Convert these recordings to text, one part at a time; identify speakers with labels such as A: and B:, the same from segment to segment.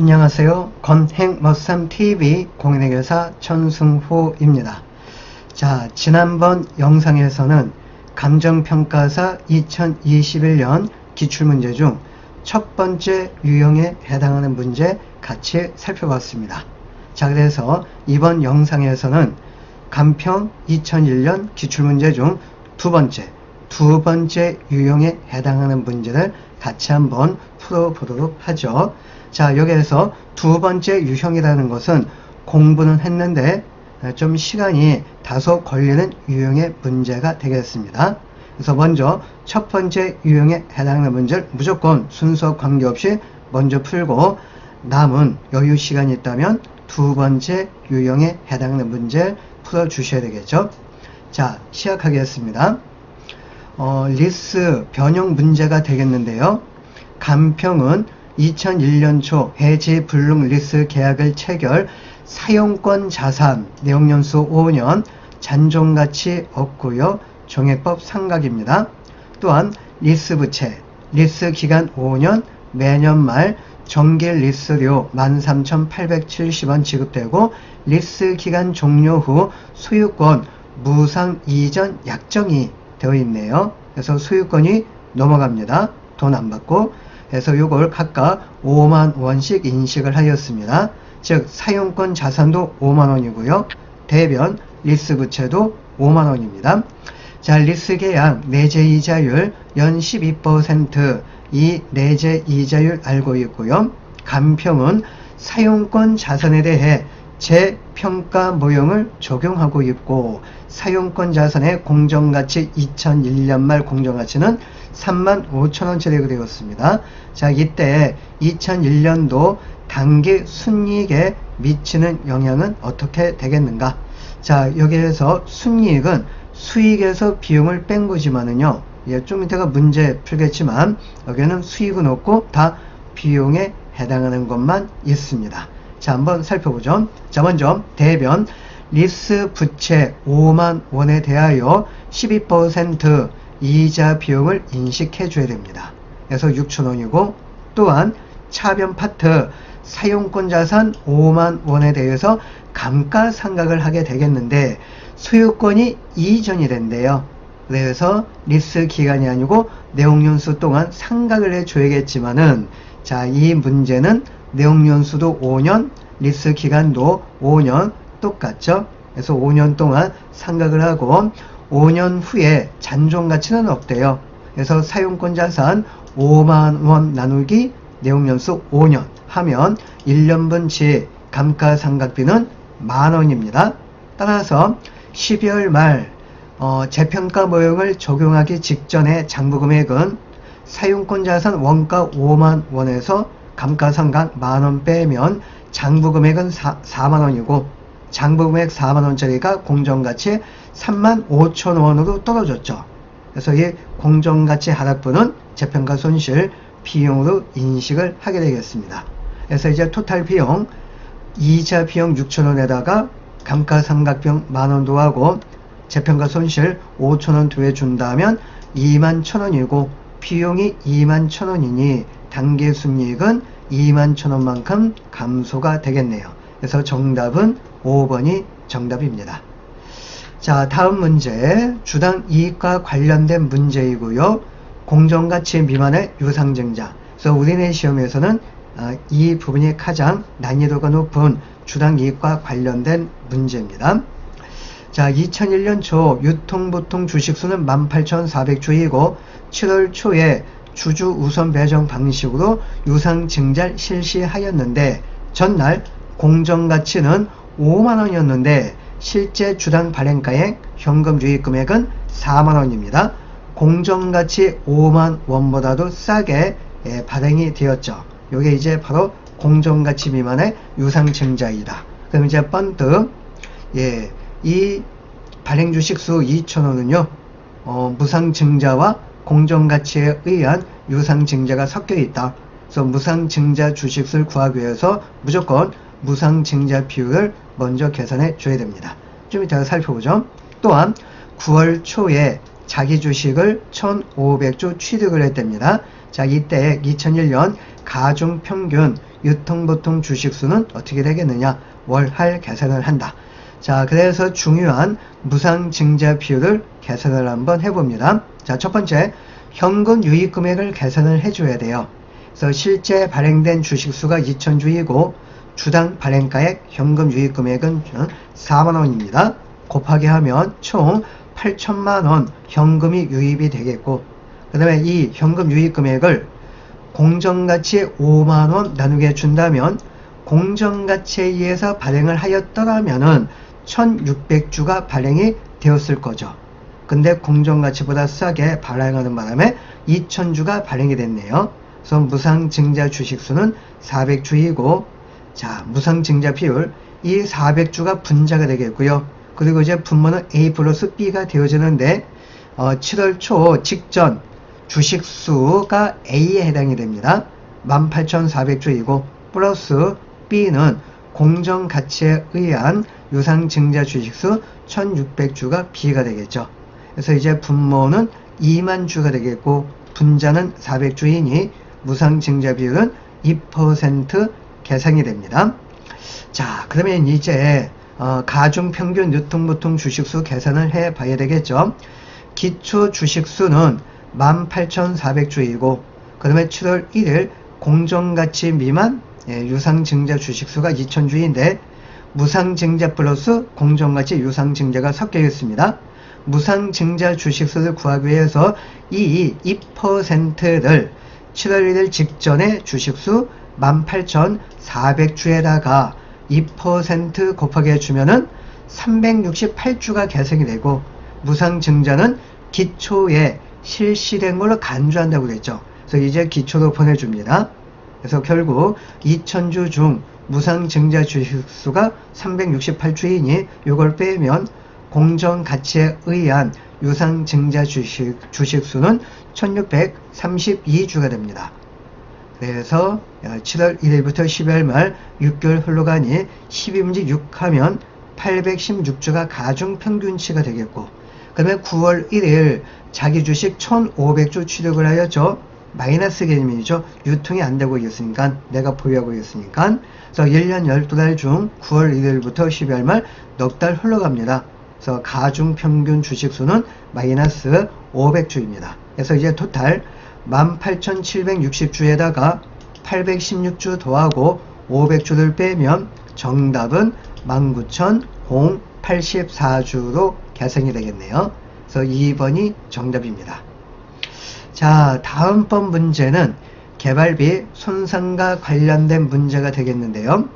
A: 안녕하세요. 건행머삼TV 공인회계사 천승호입니다. 자, 지난번 영상에서는 감정평가사 2021년 기출문제 중 첫 번째 유형에 해당하는 문제 같이 살펴봤습니다. 자, 그래서 이번 영상에서는 감평 2001년 기출문제 중 두 번째 유형에 해당하는 문제를 같이 한번 풀어보도록 하죠. 자, 여기에서 두 번째 유형이라는 것은 공부는 했는데 좀 시간이 다소 걸리는 유형의 문제가 되겠습니다. 그래서 먼저 첫 번째 유형에 해당하는 문제를 무조건 순서 관계없이 먼저 풀고 남은 여유 시간이 있다면 두 번째 유형에 해당하는 문제 풀어주셔야 되겠죠. 자, 시작하겠습니다. 리스 변형 문제가 되겠는데요. 감평은 2001년 초 해지 불능 리스 계약을 체결, 사용권 자산, 내용연수 5년, 잔존가치 없고요. 종액법 상각입니다. 또한 리스 부채, 리스 기간 5년, 매년 말 정기 리스료 13,870원 지급되고 리스 기간 종료 후 소유권 무상 이전 약정이 되어 있네요. 그래서 소유권이 넘어갑니다. 돈 안 받고. 그래서 요걸 각각 5만 원씩 인식을 하였습니다. 즉 사용권 자산도 5만 원이고요. 대변 리스 부채도 5만 원입니다. 자, 리스 계약 내재 이자율 연 12%, 이 내재 이자율 알고 있고요. 감평은 사용권 자산에 대해 재평가 모형을 적용하고 있고 사용권 자산의 공정가치 2001년 말 공정가치는 35,000원짜리가 되었습니다. 자, 이때 2001년도 단기 순이익에 미치는 영향은 어떻게 되겠는가? 자, 여기에서 순이익은 수익에서 비용을 뺀 거지만은요, 좀 이따가 문제 풀겠지만 여기는 수익은 없고 다 비용에 해당하는 것만 있습니다. 자, 한번 살펴보죠. 자, 먼저 대변 리스 부채 5만 원에 대하여 12% 이자 비용을 인식해 줘야 됩니다. 그래서 6,000원이고 또한 차변 파트 사용권 자산 5만 원에 대해서 감가상각을 하게 되겠는데 소유권이 이전이 된대요. 그래서 리스 기간이 아니고 내용연수 동안 상각을 해 줘야겠지만은 자, 이 문제는 내용연수도 5년, 리스 기간도 5년 똑같죠. 그래서 5년 동안 상각을 하고 5년 후에 잔존가치는 없대요. 그래서 사용권 자산 5만 원 나누기 내용연수 5년 하면 1년분치 감가상각비는 만원입니다. 따라서 12월 말 재평가 모형을 적용하기 직전에 장부금액은 사용권 자산 원가 5만 원에서 감가상각 만원 빼면 장부금액은 4만 원이고 장부금액 4만 원짜리가 공정가치 35,000원으로 떨어졌죠. 그래서 이 공정가치 하락분은 재평가 손실 비용으로 인식을 하게 되겠습니다. 그래서 이제 토탈 비용 이자 비용 6,000원에다가 감가상각 비용 만원 더하고 재평가 손실 5,000원 더해준다면 21,000원이고 비용이 21,000원이니 단기 순이익은 21,000원만큼 감소가 되겠네요. 그래서 정답은 5번이 정답입니다. 자, 다음 문제 주당 이익과 관련된 문제이고요. 공정가치 미만의 유상증자. 그래서 우리네 시험에서는 이 부분이 가장 난이도가 높은 주당 이익과 관련된 문제입니다. 자, 2001년 초 유통보통 주식수는 18,400주이고 7월 초에 주주 우선 배정 방식으로 유상증자를 실시하였는데 전날 공정가치는 5만원이었는데 실제 주당 발행가액 현금 유입 금액은 4만원입니다. 공정가치 5만원보다도 싸게 발행이 되었죠. 이게 이제 바로 공정가치 미만의 유상증자이다. 그럼 이제 번뜩 이 발행 주식수 2,000원은요 무상증자와 공정가치에 의한 유상증자가 섞여 있다. 그래서 무상증자 주식수를 구하기 위해서 무조건 무상증자 비율을 먼저 계산해 줘야 됩니다. 좀 이따가 살펴보죠. 또한 9월 초에 자기 주식을 1,500주 취득을 했답니다. 자, 이때 2001년 가중평균 유통보통 주식수는 어떻게 되겠느냐? 월할 계산을 한다. 자, 그래서 중요한 무상증자 비율을 계산을 한번 해봅니다. 자, 첫 번째, 현금 유입금액을 계산을 해줘야 돼요. 그래서 실제 발행된 주식수가 2000주이고 주당 발행가액 현금 유입금액은 4만원입니다. 곱하기 하면 총 8천만원 현금이 유입이 되겠고, 그 다음에 이 현금 유입금액을 공정가치의 5만원 나누게 준다면 공정가치에 의해서 발행을 하였더라면은 1600주가 발행이 되었을 거죠. 근데 공정가치보다 싸게 발행하는 바람에 2000주가 발행이 됐네요. 그래서 무상증자 주식수는 400주이고, 자, 무상증자 비율, 이 400주가 분자가 되겠고요. 그리고 이제 분모는 A 플러스 B가 되어지는데 7월 초 직전 주식수가 A에 해당이 됩니다. 18,400주이고 플러스 B는 공정가치에 의한 유상증자 주식수 1600주가 B가 되겠죠. 그래서 이제 분모는 2만 주가 되겠고 분자는 400주이니 무상증자 비율은 2% 계산이 됩니다. 자, 그러면 이제 가중평균 유통보통 주식수 계산을 해 봐야 되겠죠. 기초 주식수는 18,400주이고 그 다음에 7월 1일 공정가치 미만 유상증자 주식수가 2000주인데 무상증자 플러스 공정가치 유상증자가 섞여 있습니다. 무상증자 주식수를 구하기 위해서 이 2%를 7월 1일 직전에 주식수 18,400주에다가 2% 곱하기 해주면은 368주가 계산이 되고 무상증자는 기초에 실시된 걸로 간주한다고 그랬죠. 그래서 이제 기초로 보내줍니다. 그래서 결국 2000주 중 무상증자 주식수가 368주이니 이걸 빼면 공정가치에 의한 유상증자 주식수는 1632주가 됩니다. 그래서 7월 1일부터 12월 말 6개월 흘러가니 12분지 6하면 816주가 가중평균치가 되겠고, 그 다음에 9월 1일 자기 주식 1500주 취득을 하였죠. 마이너스 개념이죠. 유통이 안 되고 있으니까, 내가 보유하고 있으니까. 그래서 1년 12달 중 9월 1일부터 12월 말 넉 달 흘러갑니다. 그래서 가중평균 주식수는 마이너스 500주입니다. 그래서 이제 토탈 18,760주에다가 816주 더하고 500주를 빼면 정답은 19,084주로 계산이 되겠네요. 그래서 2번이 정답입니다. 자, 다음번 문제는 개발비 손상과 관련된 문제가 되겠는데요.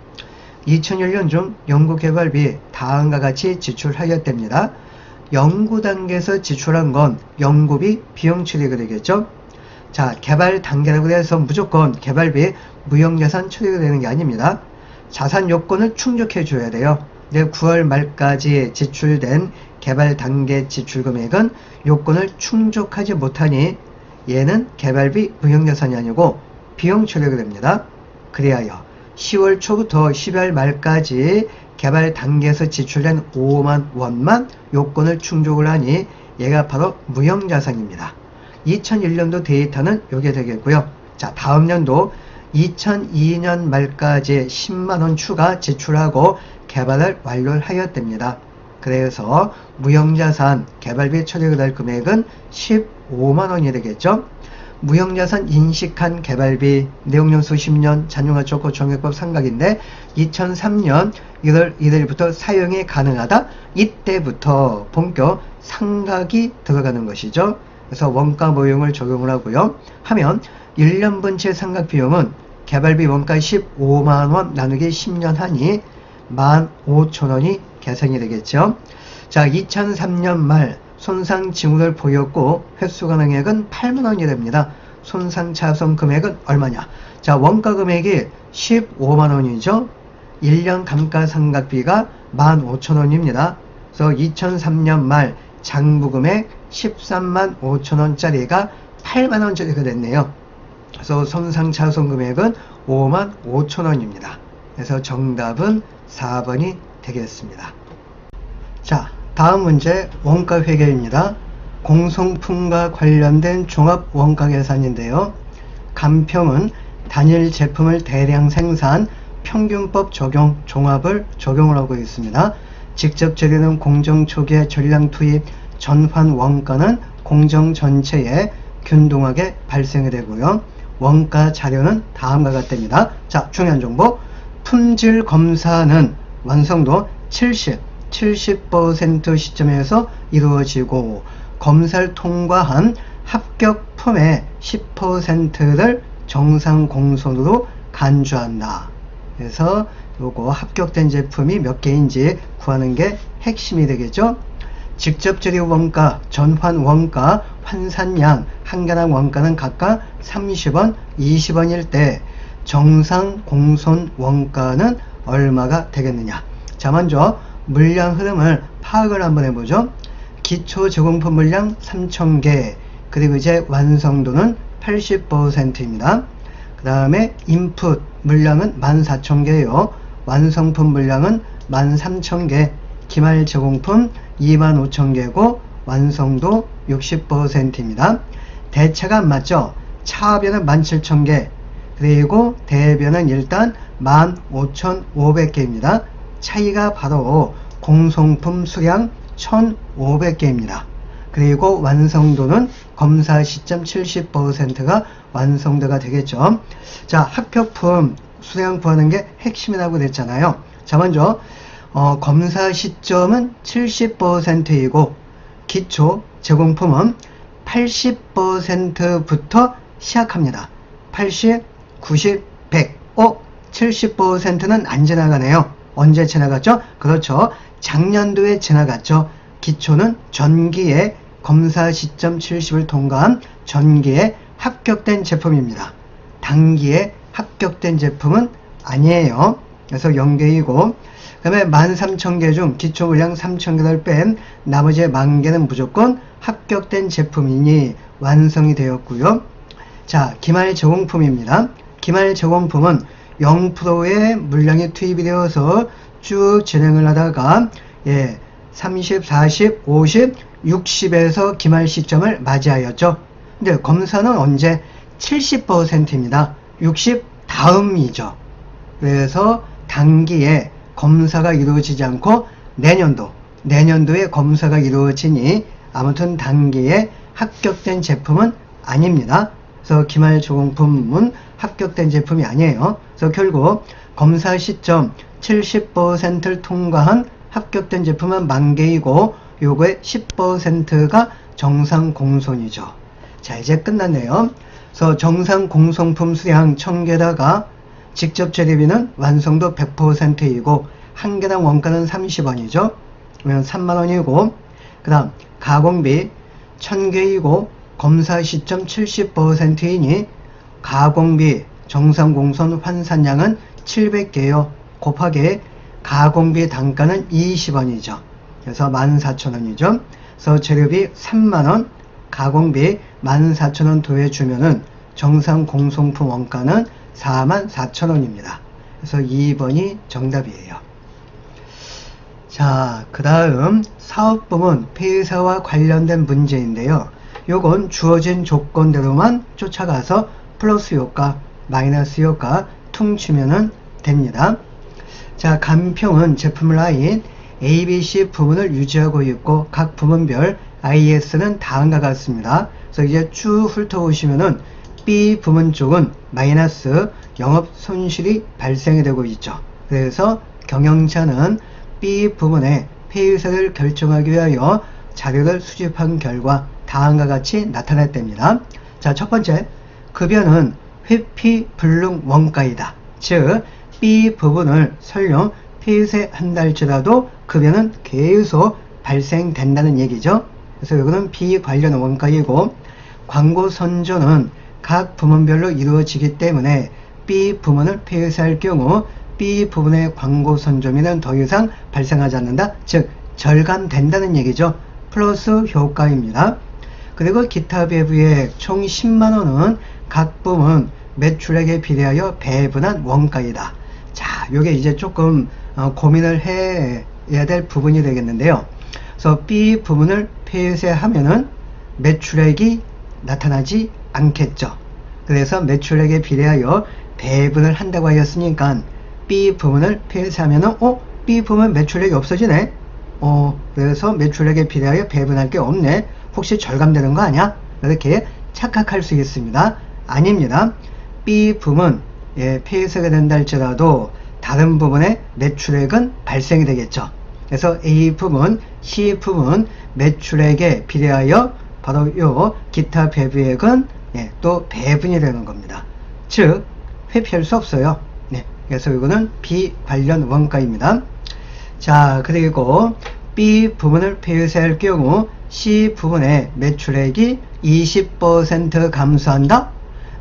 A: 2001년 중 연구개발비 다음과 같이 지출하였답니다. 연구 단계에서 지출한 건 연구비 비용 처리가 되겠죠. 자, 개발 단계라고 해서 무조건 개발비 무형자산 처리가 되는 게 아닙니다. 자산 요건을 충족해 줘야 돼요. 9월 말까지 지출된 개발 단계 지출 금액은 요건을 충족하지 못하니 얘는 개발비 무형자산이 아니고 비용 처리가 됩니다. 그리하여 10월 초부터 12월 말까지 개발 단계에서 지출된 5만 원만 요건을 충족을 하니 얘가 바로 무형자산입니다. 2001년도 데이터는 요게 되겠고요. 자, 다음 연도 2002년 말까지 10만원 추가 지출하고 개발을 완료를 하였답니다. 그래서 무형자산 개발비 처리가 될 금액은 15만원이 되겠죠. 무형자산 인식한 개발비 내용연수 10년 잔용화 조건 정액법 상각인데 2003년 1월 1일부터 사용이 가능하다. 이때부터 본격 상각이 들어가는 것이죠. 그래서 원가 모형을 적용을 하고요. 하면 1년분치 상각 비용은 개발비 원가 15만원 나누기 10년 하니 15,000원이 계산이 되겠죠. 자, 2003년 말 손상 징후를 보였고 회수 가능액은 8만원이 됩니다. 손상 차손 금액은 얼마냐? 자, 원가 금액이 15만원이죠. 1년 감가상각비가 15,000원입니다. 그래서 2003년 말 장부 금액 13만 5천원짜리가 8만원짜리가 됐네요. 그래서 손상 차손 금액은 5만 5천원입니다. 그래서 정답은 4번이 되겠습니다. 자, 다음 문제 원가 회계입니다. 공송품과 관련된 종합 원가 계산인데요. 간평은 단일 제품을 대량 생산, 평균법 적용, 종합을 적용을 하고 있습니다. 직접 재료는 공정 초기에 전량 투입, 전환 원가는 공정 전체에 균등하게 발생이 되고요. 원가 자료는 다음과 같답니다. 자, 중요한 정보. 품질 검사는 완성도 70% 시점에서 이루어지고 검사를 통과한 합격품의 10%를 정상 공손으로 간주한다. 그래서 요거 합격된 제품이 몇 개인지 구하는 게 핵심이 되겠죠. 직접 재료 원가, 전환 원가, 환산량, 한 개당 원가는 각각 30원, 20원일 때 정상 공손 원가는 얼마가 되겠느냐. 자, 먼저 물량 흐름을 파악을 한번 해보죠. 기초 제공품 물량 3,000개, 그리고 이제 완성도는 80%입니다. 그 다음에 인풋 물량은 14,000개예요. 완성품 물량은 13,000개, 기말 제공품 25,000개고 완성도 60%입니다. 대체가 안 맞죠? 차변은 17,000개, 그리고 대변은 일단 15,500개입니다. 차이가 바로 공송품 수량 1,500개입니다. 그리고 완성도는 검사 시점 70%가 완성도가 되겠죠. 자, 합격품 수량 구하는 게 핵심이라고 그랬잖아요. 자, 먼저 검사 시점은 70%이고 기초 제공품은 80%부터 시작합니다. 80, 90, 100. 70%는 안 지나가네요. 언제 지나갔죠? 그렇죠. 작년도에 지나갔죠. 기초는 전기에 검사 시점 70을 통과한 전기에 합격된 제품입니다. 단기에 합격된 제품은 아니에요. 그래서 0개이고, 그 다음에 13,000개 중 기초 물량 3,000개를 뺀 나머지 10,000개는 무조건 합격된 제품이니 완성이 되었고요. 자, 기말 제공품입니다. 기말 제공품은 0%의 물량이 투입이 되어서 쭉 진행을 하다가 30, 40, 50, 60에서 기말 시점을 맞이하였죠. 근데 검사는 언제? 70%입니다. 60 다음이죠. 그래서 단기에 검사가 이루어지지 않고 내년도에 검사가 이루어지니 아무튼 단기에 합격된 제품은 아닙니다. 그래서 기말 제공품은 합격된 제품이 아니에요. 그래서 결국 검사 시점 70%를 통과한 합격된 제품은 10,000개이고 요거의 10%가 정상 공손이죠. 자, 이제 끝났네요. 그래서 정상 공손품 수량 1,000개다가 직접 재료비는 완성도 100%이고 한 개당 원가는 30원이죠. 그러면 30,000원이고 그 다음 가공비 1,000개이고 검사 시점 70%이니 가공비 정상 공손 환산량은 700개요. 곱하기 가공비 단가는 20원이죠. 그래서 14,000원이죠. 그래서 재료비 30,000원, 가공비 14,000원 더해주면은 정상 공송품 원가는 44,000원입니다. 그래서 2번이 정답이에요. 자, 그 다음 사업부문 폐사와 관련된 문제인데요. 요건 주어진 조건대로만 쫓아가서 플러스 효과, 마이너스 효과 퉁치면은 됩니다. 자, 간평은 제품 라인 A, B, C 부문을 유지하고 있고 각 부문별 IS는 다음과 같습니다. 그래서 이제 쭉 훑어보시면은 B 부문 쪽은 마이너스 영업 손실이 발생이 되고 있죠. 그래서 경영자는 B 부문의 폐유사를 결정하기 위하여 자료를 수집한 결과 다음과 같이 나타났답니다. 자, 첫 번째, 급여는 회피 불능 원가이다. 즉 B 부분을 설령 폐쇄한다 할지라도 급여는 계속 발생된다는 얘기죠. 그래서 이거는 B 관련 원가이고 광고 선전은 각 부문별로 이루어지기 때문에 B 부문을 폐쇄할 경우 B 부분의 광고 선점에는 더 이상 발생하지 않는다. 즉 절감된다는 얘기죠. 플러스 효과입니다. 그리고 기타 배부액 총 10만원은 각 부문 매출액에 비례하여 배분한 원가이다. 자, 요게 이제 조금 고민을 해야 될 부분이 되겠는데요. 그래서 B 부문을 폐쇄하면은 매출액이 나타나지 않겠죠. 그래서 매출액에 비례하여 배분을 한다고 하였으니까 B 부문을 폐쇄하면은 B 부문 매출액이 없어지네. 그래서 매출액에 비례하여 배분할 게 없네. 혹시 절감되는 거 아니야? 이렇게 착각할 수 있습니다. 아닙니다. B 부문 폐쇄가 된다 할지라도 다른 부분의 매출액은 발생이 되겠죠. 그래서 A 부문, C 부문 매출액에 비례하여 바로 요 기타 배부액은 또 배분이 되는 겁니다. 즉 회피할 수 없어요. 그래서 이거는 비관련 원가입니다. 자, 그리고 B 부분을 폐쇄할 경우 C 부분의 매출액이 20% 감소한다?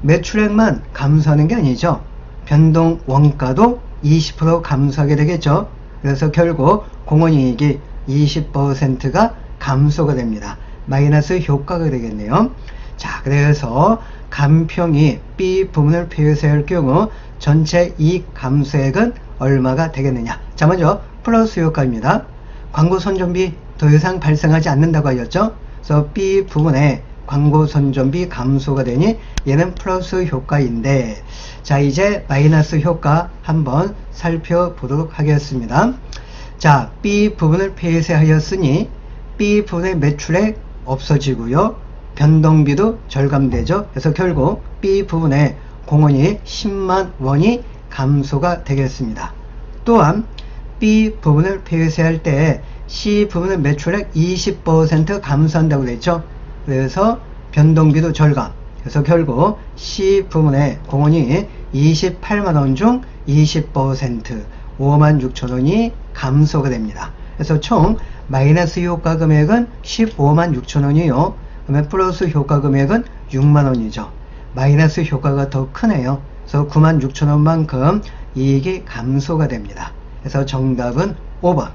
A: 매출액만 감소하는 게 아니죠. 변동 원가도 20% 감소하게 되겠죠. 그래서 결국 공원이익이 20%가 감소가 됩니다. 마이너스 효과가 되겠네요. 자, 그래서 간평이 B 부분을 폐쇄할 경우 전체 이익 감소액은 얼마가 되겠느냐. 자, 먼저 플러스 효과입니다. 광고 선전비 더 이상 발생하지 않는다고 하였죠. 그래서 B 부분에 광고 선전비 감소가 되니 얘는 플러스 효과인데, 자, 이제 마이너스 효과 한번 살펴보도록 하겠습니다. 자, B 부분을 폐쇄하였으니 B 부분의 매출액 없어지고요. 변동비도 절감되죠. 그래서 결국 B 부분의 공원이 10만 원이 감소가 되겠습니다. 또한 B 부분을 폐쇄할 때 C 부분의 매출액 20% 감소한다고 그랬죠. 그래서 변동비도 절감. 그래서 결국 C 부분의 공원이 28만원 중 20% 56,000원이 감소가 됩니다. 그래서 총 마이너스 효과 금액은 156,000원이요. 그러면 플러스 효과 금액은 6만원이죠. 마이너스 효과가 더 크네요. 그래서 96,000원만큼 이익이 감소가 됩니다. 그래서 정답은 5번.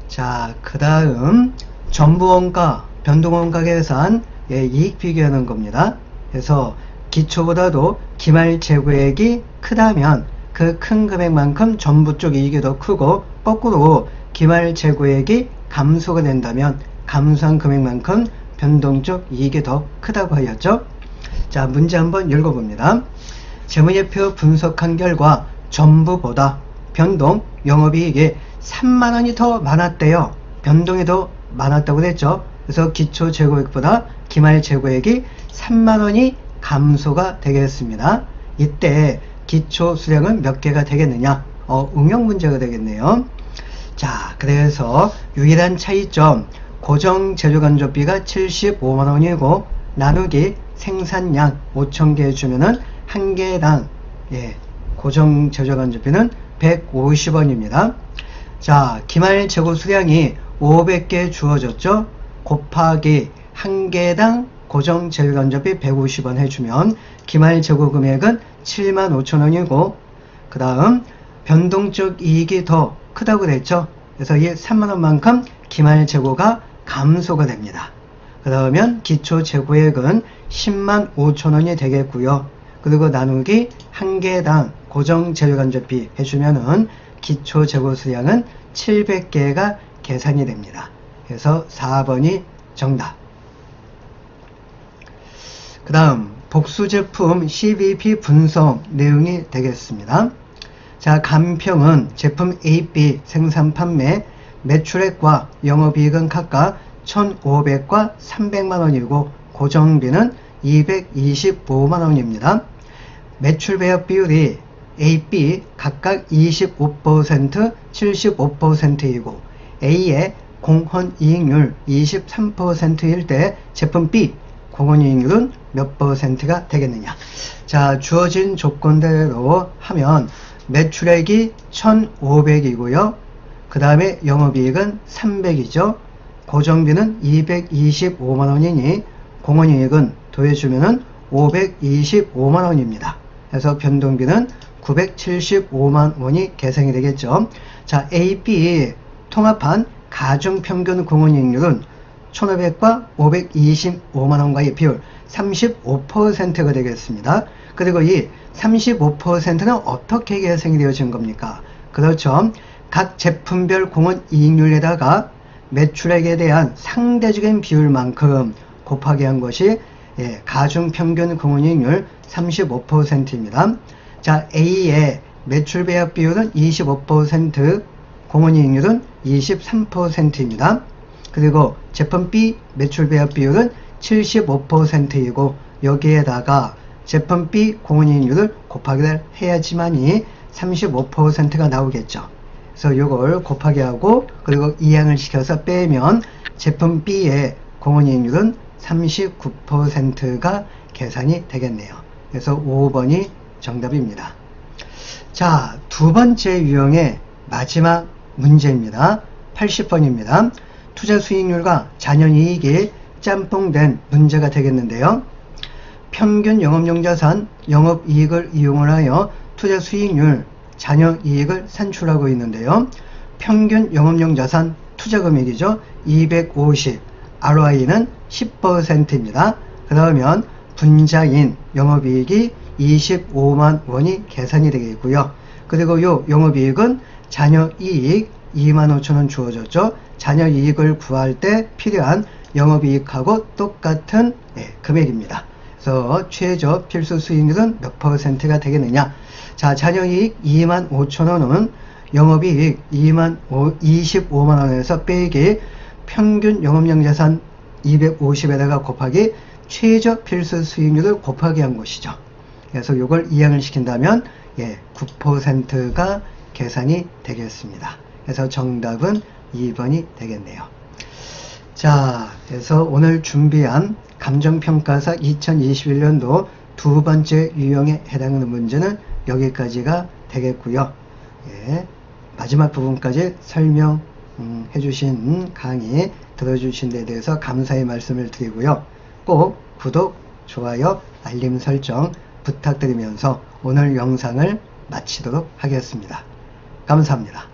A: 자, 그 다음 전부원가, 변동원가 계산, 이익 비교하는 겁니다. 그래서 기초보다도 기말 재고액이 크다면 그 큰 금액만큼 전부 쪽 이익이 더 크고, 거꾸로 기말 재고액이 감소가 된다면 감소한 금액만큼 변동 쪽 이익이 더 크다고 하였죠. 자, 문제 한번 읽어봅니다. 재무제표 분석한 결과 전부보다 변동 영업이익이 3만원이 더 많았대요. 변동이 더 많았다고 그랬죠. 그래서 기초 재고액보다 기말 재고액이 3만원이 감소가 되겠습니다. 이때 기초 수량은 몇 개가 되겠느냐? 응용 문제가 되겠네요. 자, 그래서 유일한 차이점, 고정 재료간접비가 75만원이고 나누기 생산량 5,000개 해주면은 한 개당 고정 재료간접비는 150원입니다. 자, 기말 재고 수량이 500개 주어졌죠. 곱하기 한 개당 고정 재료간접비 150원 해주면 기말 재고 금액은 75,000원이고, 그 다음 변동적 이익이 더 크다고 그랬죠. 그래서 이 3만원만큼 기말 재고가 감소가 됩니다. 그러면 기초 재고액은 105,000원이 되겠고요. 그리고 나누기 한 개당 고정 재료간접비 해주면은 기초 재고 수량은 700개가 계산이 됩니다. 그래서 4번이 정답. 그 다음 복수제품 CVP 분석 내용이 되겠습니다. 자, 간평은 제품 A, B 생산 판매 매출액과 영업이익은 각각 1,500과 300만원이고 고정비는 225만원입니다. 매출 배합 비율이 A, B 각각 25%, 75%이고 A의 공헌이익률 23%일 때 제품 B 공헌이익률은 몇 %가 되겠느냐. 자, 주어진 조건대로 하면 매출액이 1,500이고요. 그 다음에 영업이익은 300이죠. 고정비는 225만원이니 공헌이익은 더해주면은 525만원입니다. 그래서 변동비는 975만원이 계산이 되겠죠. 자, A, B 통합한 가중평균 공헌이익률은 1,500과 525만원과의 비율 35%가 되겠습니다. 그리고 이 35%는 어떻게 계산이 되어진 겁니까? 그렇죠. 각 제품별 공헌이익률에다가 매출액에 대한 상대적인 비율만큼 곱하기 한 것이 가중평균 공헌이익률 35%입니다. 자, A의 매출 배합 비율은 25%, 공헌이익률은 23%입니다. 그리고 제품 B 매출 배합 비율은 75%이고 여기에다가 제품 B 공헌이익률을 곱하기를 해야지만이 35%가 나오겠죠. 그래서 이걸 곱하기 하고 그리고 이항을 시켜서 빼면 제품 B의 공헌이익률은 39%가 계산이 되겠네요. 그래서 5번이 정답입니다. 자, 두 번째 유형의 마지막 문제입니다. 80번입니다. 투자 수익률과 잔여이익이 짬뽕된 문제가 되겠는데요. 평균 영업용 자산, 영업이익을 이용을 하여 투자 수익률, 잔여이익을 산출하고 있는데요. 평균 영업용 자산 투자금액이죠. 250, ROI는 10%입니다. 그러면 분자인 영업이익이 25만 원이 계산이 되겠고요. 그리고 요 영업이익은 잔여이익 25,000원 주어졌죠. 잔여이익을 구할 때 필요한 영업이익하고 똑같은 금액입니다. 그래서 최저 필수 수익률은 몇 %가 되겠느냐. 자, 잔여이익 25,000원은 영업이익 25만원에서 빼기 평균 영업용 자산 250에다가 곱하기 최저 필수 수익률을 곱하기 한 것이죠. 그래서 이걸 이항을 시킨다면 9%가 계산이 되겠습니다. 그래서 정답은 2번이 되겠네요. 자, 그래서 오늘 준비한 감정평가사 2021년도 두 번째 유형에 해당하는 문제는 여기까지가 되겠고요. 마지막 부분까지 설명해 주신 강의 들어주신 데 대해서 감사의 말씀을 드리고요. 꼭 구독, 좋아요, 알림 설정 부탁드리면서 오늘 영상을 마치도록 하겠습니다. 감사합니다.